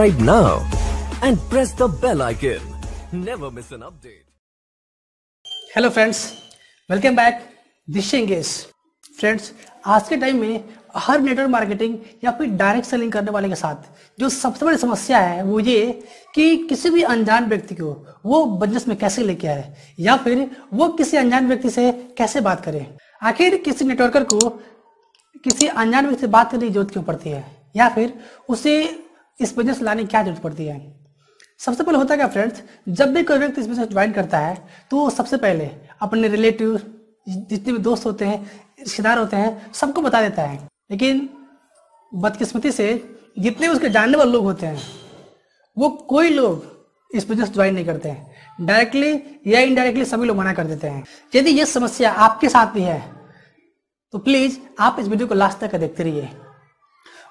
Subscribe now and press the bell icon. Never miss an update. Hello friends, welcome back. This engage. Friends, आज के time में हर network marketing या फिर direct selling करने वाले के साथ जो सबसे बड़ी समस्या है वो ये कि किसी भी अनजान व्यक्ति को वो बिजनेस में कैसे लेके आए या फिर वो किसी अनजान व्यक्ति से कैसे बात करे। आखिर किसी नेटवर्कर को किसी अनजान व्यक्ति से बात करने की जरूरत क्यों पड़ती है या फिर उसे इस बिजनेस लाने की क्या जरूरत पड़ती है। सबसे पहले होता है क्या फ्रेंड्स, जब भी कोई व्यक्ति इस बिजनेस ज्वाइन करता है तो वो सबसे पहले अपने रिलेटिव जितने भी दोस्त होते हैं, रिश्तेदार होते हैं, सबको बता देता है। लेकिन बदकिस्मती से जितने उसके जानने वाले लोग होते हैं वो कोई लोग इस बिजनेस ज्वाइन नहीं करते हैं। डायरेक्टली या इनडायरेक्टली सभी लोग मना कर देते हैं। यदि ये समस्या आपके साथ भी है तो प्लीज आप इस वीडियो को लास्ट तक देखते रहिए।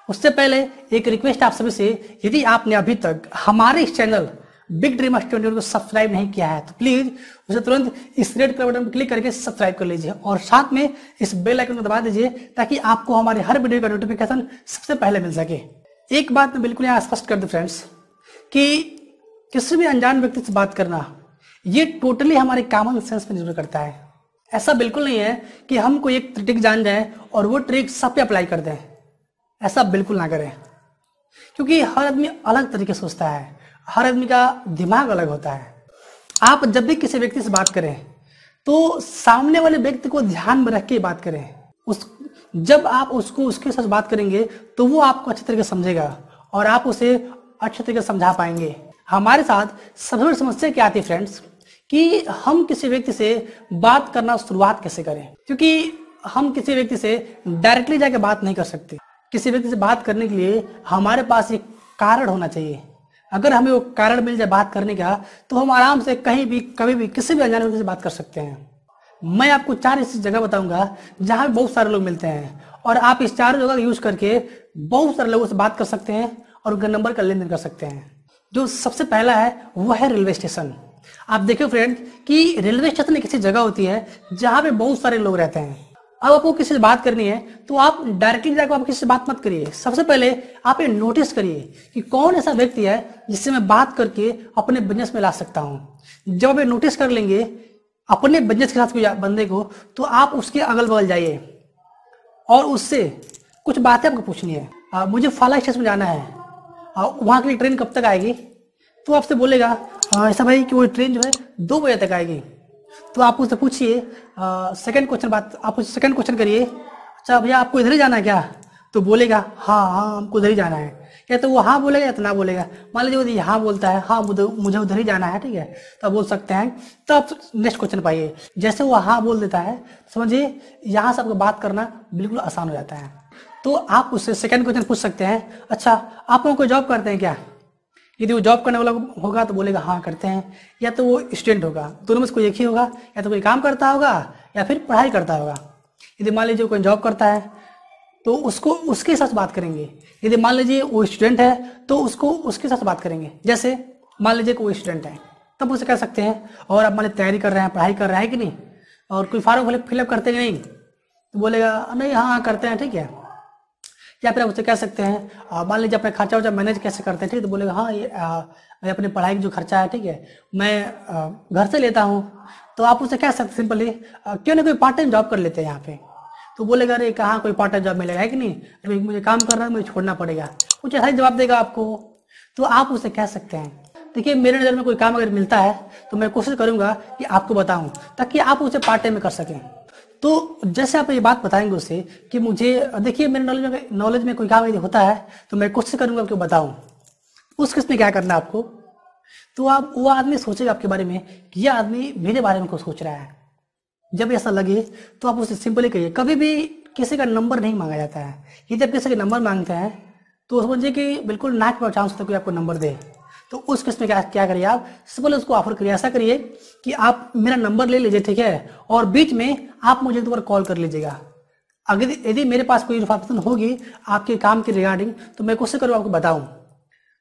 उससे पहले एक रिक्वेस्ट आप सभी से, यदि आपने अभी तक हमारे इस चैनल बिग ड्रीम स्टूडियो को सब्सक्राइब नहीं किया है तो प्लीज उसे तुरंत इस रेड कलर बटन पर क्लिक करके सब्सक्राइब कर लीजिए और साथ में इस बेल आइकन को दबा दीजिए ताकि आपको हमारे हर वीडियो का नोटिफिकेशन सबसे पहले मिल सके। एक बात मैं बिल्कुल यहाँ स्पष्ट कर दूं फ्रेंड्स कि किसी भी अनजान व्यक्ति से बात करना ये टोटली हमारे कॉमन सेंस पर निर्भर करता है। ऐसा बिल्कुल नहीं है कि हम कोई एक ट्रिक जान जाए और वो ट्रिक सब पे अप्लाई कर दें। ऐसा बिल्कुल ना करें, क्योंकि हर आदमी अलग तरीके से सोचता है, हर आदमी का दिमाग अलग होता है। आप जब भी किसी व्यक्ति से बात करें तो सामने वाले व्यक्ति को ध्यान में रख के बात करें। जब आप उसके साथ बात करेंगे तो वो आपको अच्छे तरीके से समझेगा और आप उसे अच्छे तरीके से समझा पाएंगे। हमारे साथ सबसे बड़ी समस्या क्या आती है फ्रेंड्स कि हम किसी व्यक्ति से बात करना शुरुआत कैसे करें, क्योंकि हम किसी व्यक्ति से डायरेक्टली जाके बात नहीं कर सकते। किसी व्यक्ति से बात करने के लिए हमारे पास एक कारण होना चाहिए। अगर हमें वो कारण मिल जाए बात करने का तो हम आराम से कहीं भी कभी भी किसी भी अनजान व्यक्ति से बात कर सकते हैं। मैं आपको 4 ऐसी जगह बताऊंगा जहां बहुत सारे लोग मिलते हैं और आप इस 4 जगह का यूज करके बहुत सारे लोगों से बात कर सकते हैं और उनका नंबर का लेन देन कर सकते हैं। जो सबसे पहला है वो है रेलवे स्टेशन। आप देखिए फ्रेंड कि रेलवे स्टेशन एक ऐसी जगह होती है जहां पे बहुत सारे लोग रहते हैं। अब आपको किसी से बात करनी है तो आप डायरेक्टली जाकर आप किसी से बात मत करिए। सबसे पहले आप ये नोटिस करिए कि कौन ऐसा व्यक्ति है जिससे मैं बात करके अपने बिजनेस में ला सकता हूं। जब आप ये नोटिस कर लेंगे अपने बिजनेस के साथ कोई बंदे को तो आप उसके अगल बगल जाइए और उससे कुछ बातें आपको पूछनी है। मुझे फला स्टेशन जाना है, वहां के लिए ट्रेन कब तक आएगी? तो आपसे बोलेगा ऐसा भाई कि वो ट्रेन जो है 2 बजे तक आएगी। तो आप उससे पूछिए सेकंड क्वेश्चन करिए, अच्छा भैया आपको इधर ही जाना है क्या? तो बोलेगा हाँ हमको उधर ही जाना है। या तो वो हाँ बोलेगा या तो ना बोलेगा। मान लीजिए वो हाँ बोलता है, हाँ मुझे उधर ही जाना है, ठीक है, तो आप बोल सकते हैं। तो आप नेक्स्ट क्वेश्चन पाइए। जैसे वो हाँ बोल देता है समझिए यहाँ से आपको बात करना बिल्कुल आसान हो जाता है। तो आप उससे सेकंड क्वेश्चन पूछ सकते हैं, अच्छा आप लोग कोई जॉब करते हैं क्या? यदि वो जॉब करने वाला होगा तो बोलेगा हाँ करते हैं, या तो वो स्टूडेंट होगा। दोनों में से कोई एक ही होगा, या तो कोई काम करता होगा या फिर पढ़ाई करता होगा। यदि मान लीजिए कोई जॉब करता है तो उसको उसके साथ बात करेंगे। यदि मान लीजिए वो स्टूडेंट है तो उसको उसके साथ बात करेंगे। जैसे मान लीजिए कोई स्टूडेंट है तब उसे कह सकते हैं और आप मान लीजिए तैयारी कर रहे हैं, पढ़ाई कर रहे हैं कि नहीं, और कोई फॉर्म फिलअप करते हैं कि नहीं, तो बोलेगा नहीं हाँ करते हैं, ठीक है। या फिर आप उससे कह सकते हैं मान लीजिए अपना खर्चा वर्चा मैनेज कैसे करते हैं, ठीक है, तो बोलेगा हाँ ये मैं अपनी पढ़ाई की जो खर्चा है, ठीक है, मैं घर से लेता हूँ। तो आप उससे कह सकते सिंपली क्यों ना कोई पार्ट टाइम जॉब कर लेते हैं यहाँ पे। तो बोलेगा अरे कहाँ कोई पार्ट टाइम जॉब मिलेगा है कि नहीं, अरे मुझे काम करना है, मुझे छोड़ना पड़ेगा, कुछ ऐसा ही जवाब देगा आपको। तो आप उसे कह सकते हैं देखिए मेरे नज़र में कोई काम अगर मिलता है तो मैं कोशिश करूंगा कि आपको बताऊं ताकि आप उसे पार्ट टाइम में कर सकें। तो जैसे आप ये बात बताएंगे उससे कि मुझे देखिए मेरे नॉलेज में कोई काम यदि होता है तो मैं कोशिश करूंगा आपको बताऊं। उस केस में क्या करना है आपको, तो आप वो आदमी सोचेगा आपके बारे में कि यह आदमी मेरे बारे में कुछ सोच रहा है। जब ऐसा लगे तो आप उसे सिंपली कहिए। कभी भी किसी का नंबर नहीं मांगा जाता है। यदि आप किसी का नंबर मांगते हैं तो समझिए कि बिल्कुल नाक पर चांस होता है कोई आपको नंबर दे। तो उस केस में क्या करिए, आप सिंपल उसको ऑफर करिए। ऐसा करिए कि आप मेरा नंबर ले लीजिए, ठीक है, और बीच में आप मुझे एक बार कॉल कर लीजिएगा। अगर यदि मेरे पास कोई इन्फॉर्मेशन होगी आपके काम के रिगार्डिंग तो मैं कोशिश करूँ आपको बताऊं।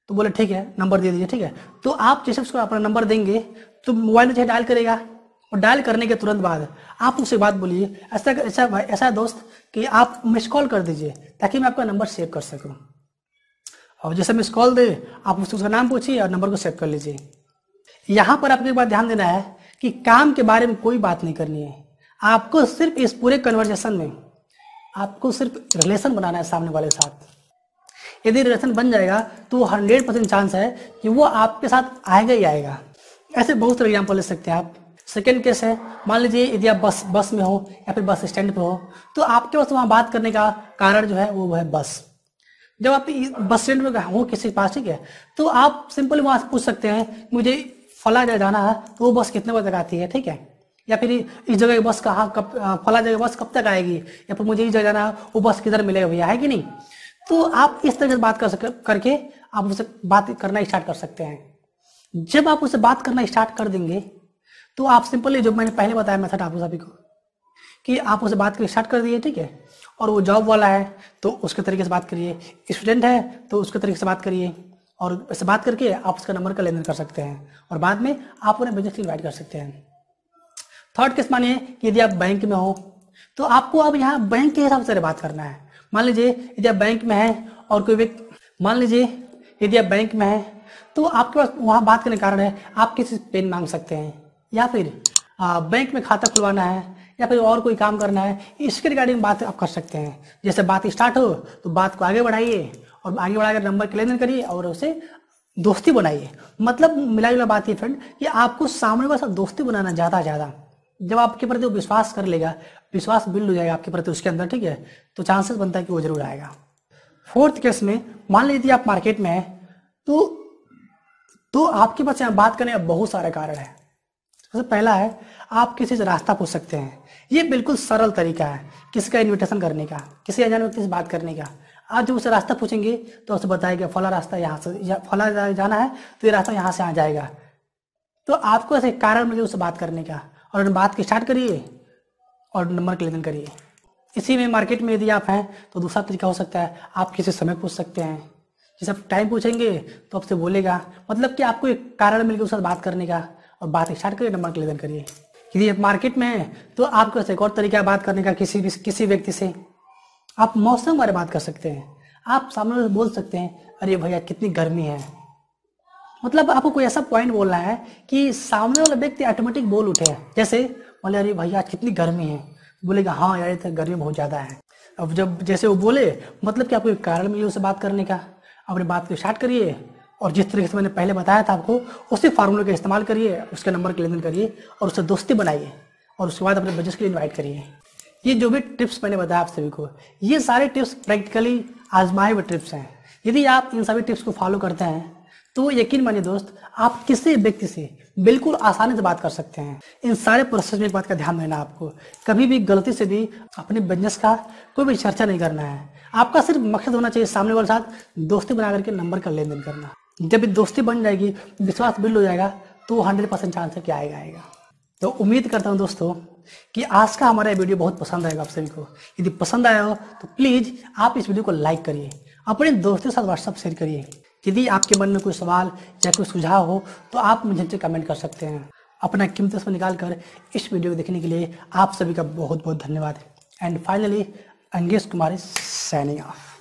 तो बोले ठीक है नंबर दे दीजिए, ठीक है। तो आप जैसे उसको अपना नंबर देंगे तो मोबाइल में डायल करेगा और डायल करने के तुरंत बाद आप उससे बात बोलिए ऐसा दोस्त कि आप मिस कॉल कर दीजिए ताकि मैं आपका नंबर सेव कर सकूं। और जैसे मिस कॉल दे आप उसका नाम पूछिए और नंबर को सेव कर लीजिए। यहाँ पर आपको एक बात ध्यान देना है कि काम के बारे में कोई बात नहीं करनी है। आपको सिर्फ इस पूरे कन्वर्सेशन में आपको सिर्फ रिलेशन बनाना है सामने वाले के साथ। यदि रिलेशन बन जाएगा तो 100% चांस है कि वो आपके साथ आएगा ही आएगा। ऐसे बहुत सारे एग्जाम्पल ले सकते हैं आप। सेकेंड केस है, मान लीजिए यदि आप बस में हो या फिर बस स्टैंड पे हो तो आपके पास वहाँ बात करने का कारण जो है वो है बस। जब आप बस स्टैंड में हो किसी के पास, ठीक है, तो आप सिंपली वहाँ से पूछ सकते हैं मुझे फला जगह जाना है तो वो बस कितने बजे तक आती है, ठीक है, या फिर इस जगह की बस कहाँ कब, फला जगह बस कब तक आएगी, या फिर मुझे इस जगह जाना है वो बस किधर मिलेगा भैया, है कि नहीं। तो आप इस तरह से बात करके आप उससे बात करना स्टार्ट कर सकते हैं। जब आप उससे बात करना स्टार्ट कर देंगे तो आप सिंपली जो मैंने पहले बताया मेथड आप सभी को कि आप उससे बात करना स्टार्ट कर दिए, ठीक है, और वो जॉब वाला है तो उसके तरीके से बात करिए, स्टूडेंट है तो उसके तरीके से बात करिए, और ऐसे बात करके आप उसका नंबर का लेन देन कर सकते हैं और बाद में आप उन्हें बिजनेस इनवाइट कर सकते हैं। थर्ड केस मानिए कि यदि आप बैंक में हो तो आपको अब यहाँ बैंक के हिसाब से बात करना है। मान लीजिए यदि आप बैंक में हैं और कोई व्यक्ति, मान लीजिए यदि आप बैंक में हैं तो आपके पास वहाँ बात करने का कारण है आप किसी से पेन मांग सकते हैं, या फिर बैंक में खाता खुलवाना है, या फिर और कोई काम करना है, इसके रिगार्डिंग बात आप कर सकते हैं। जैसे बात स्टार्ट हो तो बात को आगे बढ़ाइए और आगे बढ़ाकर नंबर का लेन देन करिए और उसे दोस्ती बनाइए। मतलब मिला जुला बात ये फ्रेंड कि आपको सामने वाले साथ दोस्ती बनाना ज़्यादा जब आपके प्रति वो विश्वास कर लेगा, विश्वास बिल्ड हो जाएगा आपके प्रति उसके अंदर, ठीक है, तो चांसेस बनता है कि वो जरूर आएगा। फोर्थ केस में मान लीजिए आप मार्केट में हैं तो आपके पास यहाँ बात करने का बहुत सारे कारण है। सबसे पहला है आप किसी से रास्ता पूछ सकते हैं। ये बिल्कुल सरल तरीका है किसी का इन्विटेशन करने का, किसी अनजान व्यक्ति से बात करने का। आप जब उसे रास्ता पूछेंगे तो उसे बताएगा फला रास्ता यहाँ से फला जाना है तो ये रास्ता यहाँ से आ जाएगा। तो आपको ऐसे कारण मिले उससे बात करने का और बात की स्टार्ट करिए और नंबर का लेन देन करिए। इसी में मार्केट में यदि आप हैं तो दूसरा तरीका हो सकता है आप किसी समय पूछ सकते हैं। जैसे आप टाइम पूछेंगे तो आपसे बोलेगा, मतलब कि आपको एक कारण मिल गया उसके साथ बात करने का और बात स्टार्ट करिए, नंबर का लेन देन करिए। यदि आप मार्केट में हैं तो आपको एक और तरीका बात करने का किसी व्यक्ति से आप मौसम बारे बात कर सकते हैं। आप सामने वाले से बोल सकते हैं अरे भैया कितनी गर्मी है, मतलब आपको कोई ऐसा पॉइंट बोलना है कि सामने वाला व्यक्ति ऑटोमेटिक बोल उठे। जैसे बोले अरे भैया आज कितनी गर्मी है, बोलेगा हाँ यार तो गर्मी बहुत ज़्यादा है। अब जब जैसे वो बोले मतलब कि आपको एक कारण मिले उससे बात करने का, अपनी बात को स्टार्ट करिए और जिस तरीके से मैंने पहले बताया था आपको उसी फार्मूले का इस्तेमाल करिए, उसके नंबर का लेन देन करिए और उससे दोस्ती बनाइए और उसके बाद अपने बिजनेस के लिए इन्वाइट करिए। ये जो भी टिप्स मैंने बताया आप सभी को, ये सारे टिप्स प्रैक्टिकली आजमाए हुए टिप्स हैं। यदि आप इन सभी टिप्स को फॉलो करते हैं तो यकीन मानिए दोस्त आप किसी व्यक्ति से बिल्कुल आसानी से बात कर सकते हैं। इन सारे प्रोसेस में एक बात का ध्यान देना, आपको कभी भी गलती से भी अपने बिजनेस का कोई भी चर्चा नहीं करना है। आपका सिर्फ मकसद होना चाहिए सामने वाले साथ दोस्ती बना करके नंबर का लेन देन करना। जब दोस्ती बन जाएगी, विश्वास बिल्ड हो जाएगा तो 100% चांस है कि आएगा। तो उम्मीद करता हूँ दोस्तों कि आज का हमारा वीडियो बहुत पसंद आएगा आप सभी को। यदि पसंद आया हो तो प्लीज़ आप इस वीडियो को लाइक करिए, अपने दोस्तों के साथ व्हाट्सएप शेयर करिए। यदि आपके मन में कोई सवाल या कोई सुझाव हो तो आप मुझे कमेंट कर सकते हैं। अपना कीमती समय निकाल कर इस वीडियो को देखने के लिए आप सभी का बहुत बहुत धन्यवाद। And finally Angesh Kumar signing off.